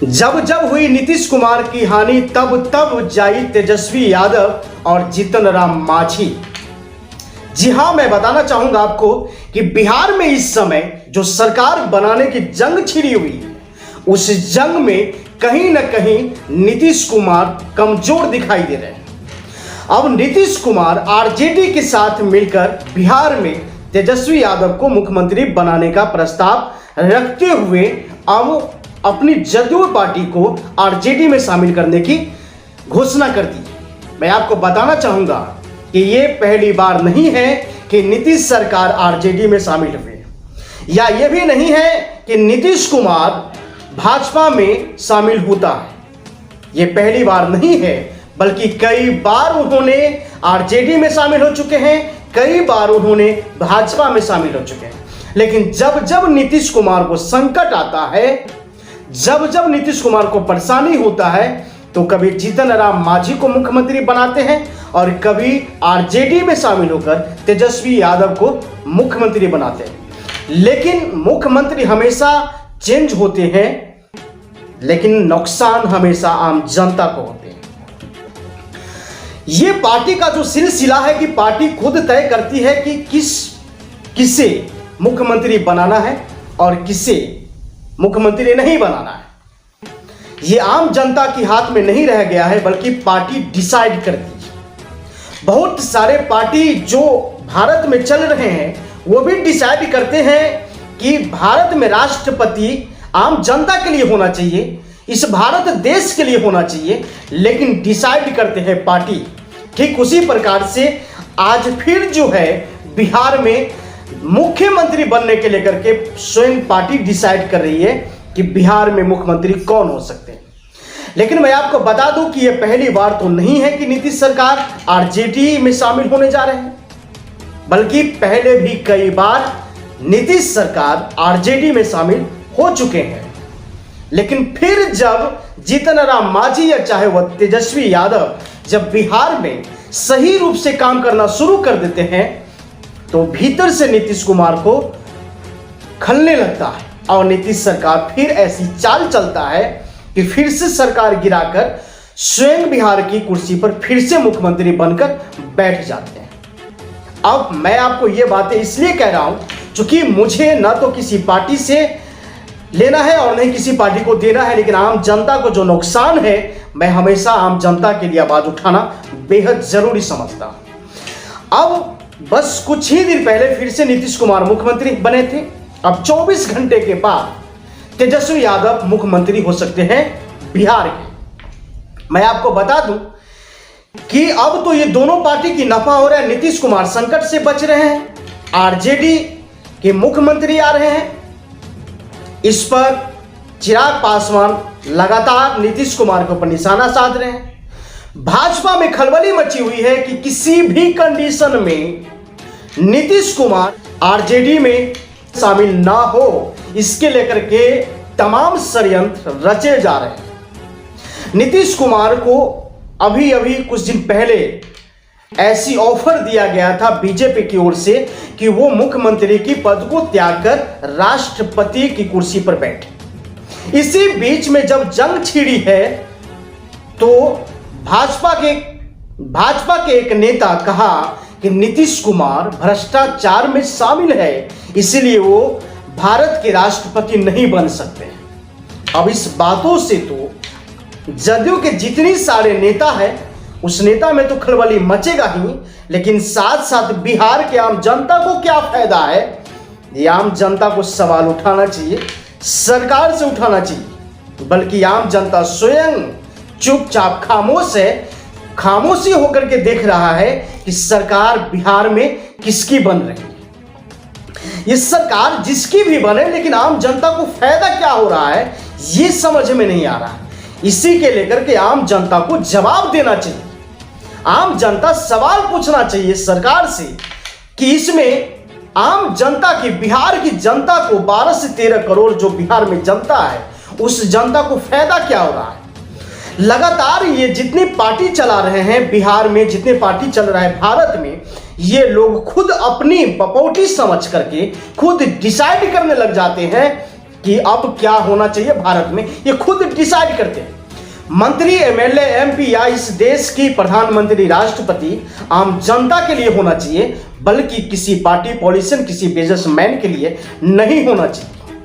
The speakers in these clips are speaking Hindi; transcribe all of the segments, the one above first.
जब जब हुई नीतीश कुमार की हानि तब तब जाई तेजस्वी यादव और जीतन राम मांझी। जी हां, मैं बताना चाहूंगा आपको कि बिहार में इस समय जो सरकार बनाने की जंग छिड़ी हुई है, उस जंग में कहीं ना कहीं नीतीश कुमार कमजोर दिखाई दे रहे हैं। अब नीतीश कुमार आरजेडी के साथ मिलकर बिहार में तेजस्वी यादव को मुख्यमंत्री बनाने का प्रस्ताव रखते हुए अब अपनी जदयू पार्टी को आरजेडी में शामिल करने की घोषणा कर दी। मैं आपको बताना चाहूंगा कि ये पहली बार नहीं है कि नीतीश सरकार आरजेडी में शामिल हुए, या ये भी नहीं है कि नीतीश कुमार भाजपा में शामिल होता है। ये पहली बार नहीं है, बल्कि कई बार उन्होंने आरजेडी में शामिल हो चुके हैं, कई बार उन्होंने भाजपा में शामिल हो चुके हैं। लेकिन जब जब नीतीश कुमार को संकट आता है, जब जब नीतीश कुमार को परेशानी होता है, तो कभी जीतन राम मांझी को मुख्यमंत्री बनाते हैं और कभी आरजेडी में शामिल होकर तेजस्वी यादव को मुख्यमंत्री बनाते हैं। लेकिन मुख्यमंत्री हमेशा चेंज होते हैं, लेकिन नुकसान हमेशा आम जनता को होते हैं। यह पार्टी का जो सिलसिला है कि पार्टी खुद तय करती है कि किसे मुख्यमंत्री बनाना है और किसे मुख्यमंत्री नहीं बनाना है। यह आम जनता के हाथ में नहीं रह गया है, बल्कि पार्टी डिसाइड करती है। बहुत सारे पार्टी जो भारत में चल रहे हैं, वो भी डिसाइड करते हैं कि भारत में राष्ट्रपति आम जनता के लिए होना चाहिए, इस भारत देश के लिए होना चाहिए, लेकिन डिसाइड करते हैं पार्टी। ठीक उसी प्रकार से आज फिर जो है बिहार में मुख्यमंत्री बनने के लेकर के स्वयं पार्टी डिसाइड कर रही है कि बिहार में मुख्यमंत्री कौन हो सकते हैं। लेकिन मैं आपको बता दूं कि यह पहली बार तो नहीं है कि नीतीश सरकार आरजेडी में शामिल होने जा रहे हैं, बल्कि पहले भी कई बार नीतीश सरकार आरजेडी में शामिल हो चुके हैं। लेकिन फिर जब जीतन राम मांझी या चाहे वह तेजस्वी यादव जब बिहार में सही रूप से काम करना शुरू कर देते हैं, तो भीतर से नीतीश कुमार को खलने लगता है और नीतीश सरकार फिर ऐसी चाल चलता है कि फिर से सरकार गिराकर स्वयं बिहार की कुर्सी पर फिर से मुख्यमंत्री बनकर बैठ जाते हैं। अब मैं आपको ये बातें इसलिए कह रहा हूं क्योंकि मुझे न तो किसी पार्टी से लेना है और नहीं किसी पार्टी को देना है, लेकिन आम जनता को जो नुकसान है, मैं हमेशा आम जनता के लिए आवाज उठाना बेहद जरूरी समझता हूं। अब बस कुछ ही दिन पहले फिर से नीतीश कुमार मुख्यमंत्री बने थे। अब 24 घंटे के बाद तेजस्वी यादव मुख्यमंत्री हो सकते हैं बिहार के। मैं आपको बता दूं कि अब तो ये दोनों पार्टी की नफा हो रहा है। नीतीश कुमार संकट से बच रहे हैं, आरजेडी के मुख्यमंत्री आ रहे हैं। इस पर चिराग पासवान लगातार नीतीश कुमार के ऊपर निशाना साध रहे हैं। भाजपा में खलबली मची हुई है कि किसी भी कंडीशन में नीतीश कुमार आरजेडी में शामिल ना हो, इसके लेकर के तमाम षड्यंत्र रचे जा रहे हैं। नीतीश कुमार को अभी अभी कुछ दिन पहले ऐसी ऑफर दिया गया था बीजेपी की ओर से कि वो मुख्यमंत्री की पद को त्याग कर राष्ट्रपति की कुर्सी पर बैठे। इसी बीच में जब जंग छिड़ी है, तो भाजपा के एक नेता कहा कि नीतीश कुमार भ्रष्टाचार में शामिल है, इसलिए वो भारत के राष्ट्रपति नहीं बन सकते। अब इस बातों से तो जदयू के जितनी सारे नेता है, उस नेता में तो खलबली मचेगा ही, लेकिन साथ साथ बिहार के आम जनता को क्या फायदा है, ये आम जनता को सवाल उठाना चाहिए, सरकार से उठाना चाहिए। बल्कि आम जनता स्वयं चुपचाप खामोशी होकर के देख रहा है कि सरकार बिहार में किसकी बन रही है। ये सरकार जिसकी भी बने, लेकिन आम जनता को फायदा क्या हो रहा है, ये समझ में नहीं आ रहा है। इसी के लेकर के आम जनता को जवाब देना चाहिए। आम जनता सवाल पूछना चाहिए सरकार से कि इसमें आम जनता की, बिहार की जनता को 12 से 13 करोड़ जो बिहार में जनता है, उस जनता को फायदा क्या हो रहा है। लगातार ये जितनी पार्टी चला रहे हैं बिहार में, जितने पार्टी चल रहा है भारत में, ये लोग खुद अपनी बपौटी समझ करके खुद डिसाइड करने लग जाते हैं कि अब क्या होना चाहिए भारत में, ये खुद डिसाइड करते हैं। मंत्री, एमएलए, एमपी या इस देश की प्रधानमंत्री, राष्ट्रपति आम जनता के लिए होना चाहिए, बल्कि किसी पार्टी, पॉलिटिशियन, किसी बिजनेसमैन के लिए नहीं होना चाहिए।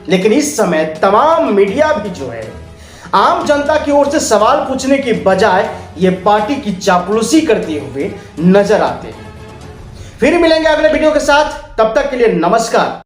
लेकिन इस समय तमाम मीडिया भी जो है आम जनता की ओर से सवाल पूछने की बजाय ये पार्टी की चापलूसी करते हुए नजर आते हैं। फिर मिलेंगे अगले वीडियो के साथ, तब तक के लिए नमस्कार।